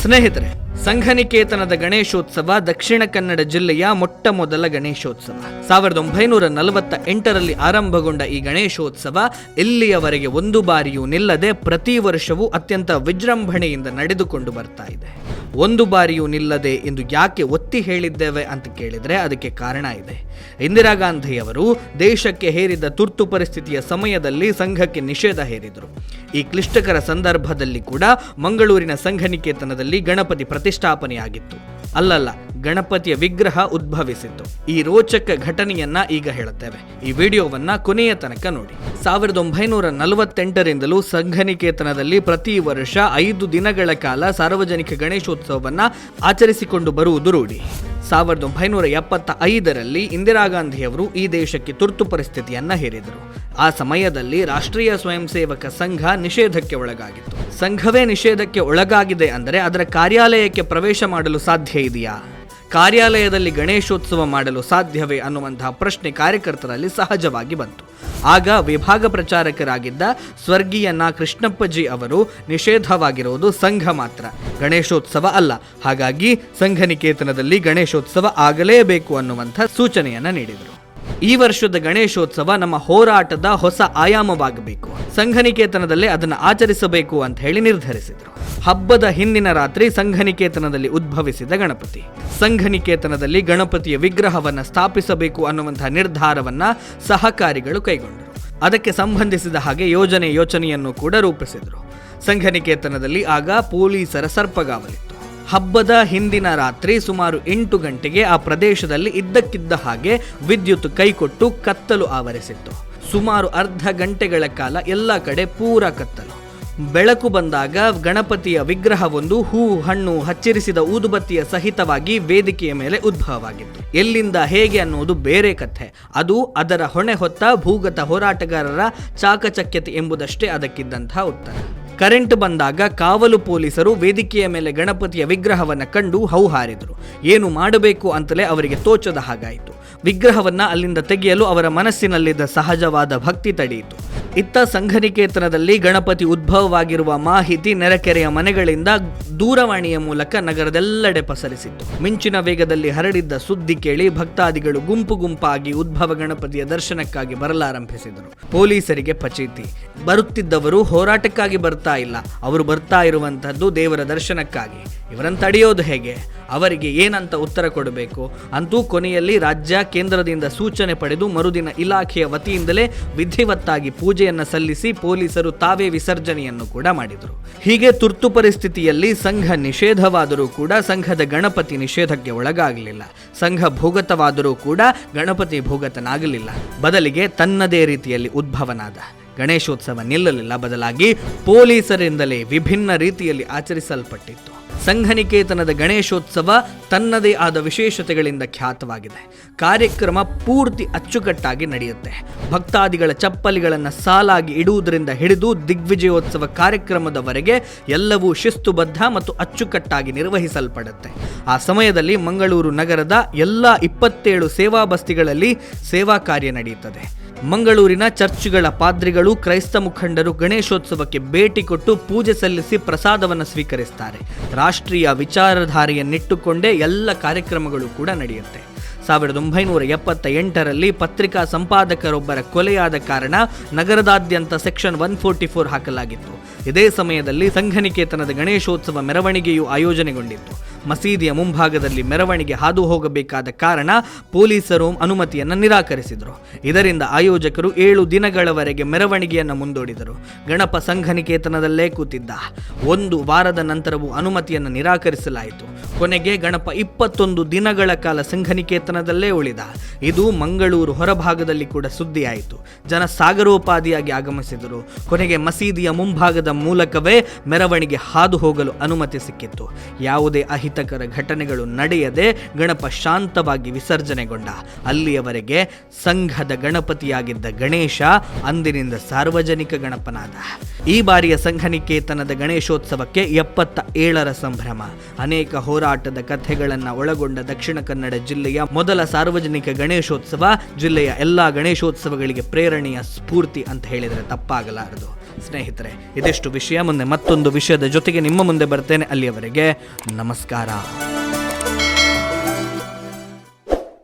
ಸ್ನೇಹಿತರೆ, ಸಂಘನಿಕೇತನದ ಗಣೇಶೋತ್ಸವ ದಕ್ಷಿಣ ಕನ್ನಡ ಜಿಲ್ಲೆಯ ಮೊಟ್ಟ ಮೊದಲ ಗಣೇಶೋತ್ಸವ. 1948ರಲ್ಲಿ ಆರಂಭಗೊಂಡ ಈ ಗಣೇಶೋತ್ಸವ ಇಲ್ಲಿಯವರೆಗೆ ಒಂದು ಬಾರಿಯೂ ನಿಲ್ಲದೆ ಪ್ರತಿ ವರ್ಷವೂ ಅತ್ಯಂತ ವಿಜೃಂಭಣೆಯಿಂದ ನಡೆದುಕೊಂಡು ಬರ್ತಾ ಇದೆ. ಒಂದು ಬಾರಿಯೂ ನಿಲ್ಲದೆ ಎಂದು ಯಾಕೆ ಒತ್ತಿ ಹೇಳಿದ್ದೇವೆ ಅಂತ ಕೇಳಿದ್ರೆ ಅದಕ್ಕೆ ಕಾರಣ ಇದೆ. ಇಂದಿರಾ ಗಾಂಧಿಯವರು ದೇಶಕ್ಕೆ ಹೇರಿದ ತುರ್ತು ಪರಿಸ್ಥಿತಿಯ ಸಮಯದಲ್ಲಿ ಸಂಘಕ್ಕೆ ನಿಷೇಧ ಹೇರಿದರು. ಈ ಕ್ಲಿಷ್ಟಕರ ಸಂದರ್ಭದಲ್ಲಿ ಕೂಡ ಮಂಗಳೂರಿನ ಸಂಘನಿಕೇತನದಲ್ಲಿ ಗಣಪತಿ ಪ್ರತಿಷ್ಠಾಪನೆಯಾಗಿತ್ತು. ಅಲ್ಲಲ್ಲ, ಗಣಪತಿಯ ವಿಗ್ರಹ ಉದ್ಭವಿಸಿತ್ತು. ಈ ರೋಚಕ ಘಟನೆಯನ್ನ ಈಗ ಹೇಳುತ್ತೇವೆ. ಈ ವಿಡಿಯೋವನ್ನ ಕೊನೆಯ ತನಕ ನೋಡಿ. 1948ರಿಂದಲೂ ಸಂಘನಿಕೇತನದಲ್ಲಿ ಪ್ರತಿ ವರ್ಷ 5 ದಿನಗಳ ಕಾಲ ಸಾರ್ವಜನಿಕ ಗಣೇಶೋತ್ಸವವನ್ನ ಆಚರಿಸಿಕೊಂಡು ಬರುವುದು ರೂಢಿ. 1975ರಲ್ಲಿ ಇಂದಿರಾ ಗಾಂಧಿಯವರು ಈ ದೇಶಕ್ಕೆ ತುರ್ತು ಪರಿಸ್ಥಿತಿಯನ್ನ ಹೇರಿದರು. ಆ ಸಮಯದಲ್ಲಿ ರಾಷ್ಟ್ರೀಯ ಸ್ವಯಂ ಸೇವಕ ಸಂಘ ನಿಷೇಧಕ್ಕೆ ಒಳಗಾಗಿತ್ತು. ಸಂಘವೇ ನಿಷೇಧಕ್ಕೆ ಒಳಗಾಗಿದೆ ಅಂದರೆ ಅದರ ಕಾರ್ಯಾಲಯಕ್ಕೆ ಪ್ರವೇಶ ಮಾಡಲು ಸಾಧ್ಯ ಇದೆಯಾ? ಕಾರ್ಯಾಲಯದಲ್ಲಿ ಗಣೇಶೋತ್ಸವ ಮಾಡಲು ಸಾಧ್ಯವೇ ಅನ್ನುವಂತಹ ಪ್ರಶ್ನೆ ಕಾರ್ಯಕರ್ತರಲ್ಲಿ ಸಹಜವಾಗಿ ಬಂತು. ಆಗ ವಿಭಾಗ ಪ್ರಚಾರಕರಾಗಿದ್ದ ಸ್ವರ್ಗೀಯ ನಾ ಕೃಷ್ಣಪ್ಪಜಿ ಅವರು ನಿಷೇಧವಾಗಿರುವುದು ಸಂಘ ಮಾತ್ರ, ಗಣೇಶೋತ್ಸವ ಅಲ್ಲ, ಹಾಗಾಗಿ ಸಂಘನಿಕೇತನದಲ್ಲಿ ಗಣೇಶೋತ್ಸವ ಆಗಲೇಬೇಕು ಅನ್ನುವಂಥ ಸೂಚನೆಯನ್ನ ನೀಡಿದರು. ಈ ವರ್ಷದ ಗಣೇಶೋತ್ಸವ ನಮ್ಮ ಹೋರಾಟದ ಹೊಸ ಆಯಾಮವಾಗಬೇಕು, ಸಂಘನಿಕೇತನದಲ್ಲೇ ಅದನ್ನು ಆಚರಿಸಬೇಕು ಅಂತ ಹೇಳಿ ನಿರ್ಧರಿಸಿದರು. ಹಬ್ಬದ ಹಿಂದಿನ ರಾತ್ರಿ ಸಂಘನಿಕೇತನದಲ್ಲಿ ಉದ್ಭವಿಸಿದ ಗಣಪತಿ, ಸಂಘನಿಕೇತನದಲ್ಲಿ ಗಣಪತಿಯ ವಿಗ್ರಹವನ್ನು ಸ್ಥಾಪಿಸಬೇಕು ಅನ್ನುವಂತಹ ನಿರ್ಧಾರವನ್ನ ಸಹಕಾರಿಗಳು ಕೈಗೊಂಡರು. ಅದಕ್ಕೆ ಸಂಬಂಧಿಸಿದ ಹಾಗೆ ಯೋಚನೆಯನ್ನು ಕೂಡ ರೂಪಿಸಿದರು. ಸಂಘನಿಕೇತನದಲ್ಲಿ ಆಗ ಪೊಲೀಸರ ಸರ್ಪಗಾವಲಿತ್ತು. ಹಬ್ಬದ ಹಿಂದಿನ ರಾತ್ರಿ ಸುಮಾರು 8 ಗಂಟೆಗೆ ಆ ಪ್ರದೇಶದಲ್ಲಿ ಇದ್ದಕ್ಕಿದ್ದ ಹಾಗೆ ವಿದ್ಯುತ್ ಕೈಕೊಟ್ಟು ಕತ್ತಲು ಆವರಿಸಿತ್ತು. ಸುಮಾರು ಅರ್ಧ ಗಂಟೆಗಳ ಕಾಲ ಎಲ್ಲ ಕಡೆ ಪೂರ ಕತ್ತಲು. ಬೆಳಕು ಬಂದಾಗ ಗಣಪತಿಯ ವಿಗ್ರಹವೊಂದು ಹೂ ಹಣ್ಣು ಹಚ್ಚಿರಿಸಿದ ಊದುಬತ್ತಿಯ ಸಹಿತವಾಗಿ ವೇದಿಕೆಯ ಮೇಲೆ ಉದ್ಭವವಾಗಿತ್ತು. ಎಲ್ಲಿಂದ ಹೇಗೆ ಅನ್ನುವುದು ಬೇರೆ ಕಥೆ, ಅದು ಅದರ ಹೊಣೆ ಹೊತ್ತ ಭೂಗತ ಹೋರಾಟಗಾರರ ಚಾಕಚಕ್ಯತೆ ಎಂಬುದಷ್ಟೇ ಅದಕ್ಕಿದ್ದಂತಹ ಉತ್ತರ. ಕರೆಂಟ್ ಬಂದಾಗ ಕಾವಲು ಪೊಲೀಸರು ವೇದಿಕೆಯ ಮೇಲೆ ಗಣಪತಿಯ ವಿಗ್ರಹವನ್ನು ಕಂಡು ಹೌಹಾರಿದರು. ಏನು ಮಾಡಬೇಕು ಅಂತಲೇ ಅವರಿಗೆ ತೋಚದ ಹಾಗಾಯಿತು. ವಿಗ್ರಹವನ್ನ ಅಲ್ಲಿಂದ ತೆಗೆಯಲು ಅವರ ಮನಸ್ಸಿನಲ್ಲಿದ್ದ ಸಹಜವಾದ ಭಕ್ತಿ ತಡೆಯಿತು. ಇತ್ತ ಸಂಘನಿಕೇತನದಲ್ಲಿ ಗಣಪತಿ ಉದ್ಭವವಾಗಿರುವ ಮಾಹಿತಿ ನೆರೆಕೆರೆಯ ಮನೆಗಳಿಂದ ದೂರವಾಣಿಯ ಮೂಲಕ ನಗರದೆಲ್ಲೆಡೆ ಪಸರಿಸಿತ್ತು. ಮಿಂಚಿನ ವೇಗದಲ್ಲಿ ಹರಡಿದ್ದ ಸುದ್ದಿ ಕೇಳಿ ಭಕ್ತಾದಿಗಳು ಗುಂಪು ಗುಂಪಾಗಿ ಉದ್ಭವ ಗಣಪತಿಯ ದರ್ಶನಕ್ಕಾಗಿ ಬರಲಾರಂಭಿಸಿದರು. ಪೊಲೀಸರಿಗೆ ಪಚೀತಿ. ಬರುತ್ತಿದ್ದವರು ಹೋರಾಟಕ್ಕಾಗಿ ಬರ್ತಾ ಇಲ್ಲ, ಅವರು ಬರ್ತಾ ಇರುವಂತಹದ್ದು ದೇವರ ದರ್ಶನಕ್ಕಾಗಿ. ಇವರನ್ನು ತಡೆಯೋದು ಹೇಗೆ? ಅವರಿಗೆ ಏನಂತ ಉತ್ತರ ಕೊಡಬೇಕು? ಅಂತೂ ಕೊನೆಯಲ್ಲಿ ರಾಜ್ಯ ಕೇಂದ್ರದಿಂದ ಸೂಚನೆ ಪಡೆದು ಮರುದಿನ ಇಲಾಖೆಯ ವತಿಯಿಂದಲೇ ವಿಧಿವತ್ತಾಗಿ ಪೂಜೆಯನ್ನು ಸಲ್ಲಿಸಿ ಪೊಲೀಸರು ತಾವೇ ವಿಸರ್ಜನೆಯನ್ನು ಕೂಡ ಮಾಡಿದರು. ಹೀಗೆ ತುರ್ತು ಪರಿಸ್ಥಿತಿಯಲ್ಲಿ ಸಂಘ ನಿಷೇಧವಾದರೂ ಕೂಡ ಸಂಘದ ಗಣಪತಿ ನಿಷೇಧಕ್ಕೆ ಒಳಗಾಗಲಿಲ್ಲ. ಸಂಘ ಭೂಗತವಾದರೂ ಕೂಡ ಗಣಪತಿ ಭೂಗತನಾಗಲಿಲ್ಲ. ಬದಲಿಗೆ ತನ್ನದೇ ರೀತಿಯಲ್ಲಿ ಉದ್ಭವನಾದ. ಗಣೇಶೋತ್ಸವ ನಿಲ್ಲಲಿಲ್ಲ, ಬದಲಾಗಿ ಪೊಲೀಸರಿಂದಲೇ ವಿಭಿನ್ನ ರೀತಿಯಲ್ಲಿ ಆಚರಿಸಲ್ಪಟ್ಟಿತ್ತು. ಸಂಘನಿಕೇತನದ ಗಣೇಶೋತ್ಸವ ತನ್ನದೇ ಆದ ವಿಶೇಷತೆಗಳಿಂದ ಖ್ಯಾತವಾಗಿದೆ. ಕಾರ್ಯಕ್ರಮ ಪೂರ್ತಿ ಅಚ್ಚುಕಟ್ಟಾಗಿ ನಡೆಯುತ್ತೆ. ಭಕ್ತಾದಿಗಳ ಚಪ್ಪಲಿಗಳನ್ನು ಸಾಲಾಗಿ ಇಡುವುದರಿಂದ ಹಿಡಿದು ದಿಗ್ವಿಜಯೋತ್ಸವ ಕಾರ್ಯಕ್ರಮದವರೆಗೆ ಎಲ್ಲವೂ ಶಿಸ್ತುಬದ್ಧ ಮತ್ತು ಅಚ್ಚುಕಟ್ಟಾಗಿ ನಿರ್ವಹಿಸಲ್ಪಡುತ್ತೆ. ಆ ಸಮಯದಲ್ಲಿ ಮಂಗಳೂರು ನಗರದ ಎಲ್ಲ 27 ಸೇವಾ ಬಸ್ತಿಗಳಲ್ಲಿ ಸೇವಾ ಕಾರ್ಯ ನಡೆಯುತ್ತದೆ. ಮಂಗಳೂರಿನ ಚರ್ಚ್ಗಳ ಪಾದ್ರಿಗಳು, ಕ್ರೈಸ್ತ ಮುಖಂಡರು ಗಣೇಶೋತ್ಸವಕ್ಕೆ ಭೇಟಿ ಕೊಟ್ಟು ಪೂಜೆ ಸಲ್ಲಿಸಿ ಪ್ರಸಾದವನ್ನು ಸ್ವೀಕರಿಸ್ತಾರೆ. ರಾಷ್ಟ್ರೀಯ ವಿಚಾರಧಾರೆಯನ್ನಿಟ್ಟುಕೊಂಡೇ ಎಲ್ಲ ಕಾರ್ಯಕ್ರಮಗಳು ಕೂಡ ನಡೆಯುತ್ತೆ. 1978ರಲ್ಲಿ ಪತ್ರಿಕಾ ಸಂಪಾದಕರೊಬ್ಬರ ಕೊಲೆಯಾದ ಕಾರಣ ನಗರದಾದ್ಯಂತ ಸೆಕ್ಷನ್ 144 ಹಾಕಲಾಗಿತ್ತು. ಇದೇ ಸಮಯದಲ್ಲಿ ಸಂಘನಿಕೇತನದ ಗಣೇಶೋತ್ಸವ ಮೆರವಣಿಗೆಯು ಆಯೋಜನೆಗೊಂಡಿತ್ತು. ಮಸೀದಿಯ ಮುಂಭಾಗದಲ್ಲಿ ಮೆರವಣಿಗೆ ಹಾದು ಹೋಗಬೇಕಾದ ಕಾರಣ ಪೊಲೀಸರು ಅನುಮತಿಯನ್ನು ನಿರಾಕರಿಸಿದರು. ಇದರಿಂದ ಆಯೋಜಕರು 7 ದಿನಗಳವರೆಗೆ ಮೆರವಣಿಗೆಯನ್ನು ಮುಂದೂಡಿದರು. ಗಣಪ ಸಂಘನಿಕೇತನದಲ್ಲೇ ಕೂತಿದ್ದ. 1 ವಾರದ ನಂತರವೂ ಅನುಮತಿಯನ್ನು ನಿರಾಕರಿಸಲಾಯಿತು. ಕೊನೆಗೆ ಗಣಪ 21 ದಿನಗಳ ಕಾಲ ಸಂಘನಿಕೇತನದಲ್ಲೇ ಉಳಿದ. ಇದು ಮಂಗಳೂರು ಹೊರಭಾಗದಲ್ಲಿ ಕೂಡ ಸುದ್ದಿಯಾಯಿತು. ಜನ ಸಾಗರೋಪಾದಿಯಾಗಿ ಆಗಮಿಸಿದರು. ಕೊನೆಗೆ ಮಸೀದಿಯ ಮುಂಭಾಗದ ಮೂಲಕವೇ ಮೆರವಣಿಗೆ ಹಾದು ಹೋಗಲು ಅನುಮತಿ ಸಿಕ್ಕಿತ್ತು. ಯಾವುದೇ ಅಹಿತಕರ ಘಟನೆಗಳು ನಡೆಯದೆ ಗಣಪ ಶಾಂತವಾಗಿ ವಿಸರ್ಜನೆಗೊಂಡ. ಅಲ್ಲಿಯವರೆಗೆ ಸಂಘದ ಗಣಪತಿಯಾಗಿದ್ದ ಗಣೇಶ ಅಂದಿನಿಂದ ಸಾರ್ವಜನಿಕ ಗಣಪನಾದ. ಈ ಬಾರಿಯ ಸಂಘನಿಕೇತನದ ಗಣೇಶೋತ್ಸವಕ್ಕೆ 77ರ ಸಂಭ್ರಮ. ಅನೇಕ ಹೋರಾಟದ ಕಥೆಗಳನ್ನು ಒಳಗೊಂಡ ದಕ್ಷಿಣ ಕನ್ನಡ ಜಿಲ್ಲೆಯ ಮೊದಲ ಸಾರ್ವಜನಿಕ ಗಣೇಶೋತ್ಸವ ಜಿಲ್ಲೆಯ ಎಲ್ಲಾ ಗಣೇಶೋತ್ಸವಗಳಿಗೆ ಪ್ರೇರಣೆಯ ಸ್ಫೂರ್ತಿ ಅಂತ ಹೇಳಿದರೆ ತಪ್ಪಾಗಲಾರದು. ಸ್ನೇಹಿತರೆ, ಇದಿಷ್ಟು ವಿಷಯ. ಮುಂದೆ ಮತ್ತೊಂದು ವಿಷಯದ ಜೊತೆಗೆ ನಿಮ್ಮ ಮುಂದೆ ಬರ್ತೇನೆ. ಅಲ್ಲಿಯವರೆಗೆ ನಮಸ್ಕಾರ.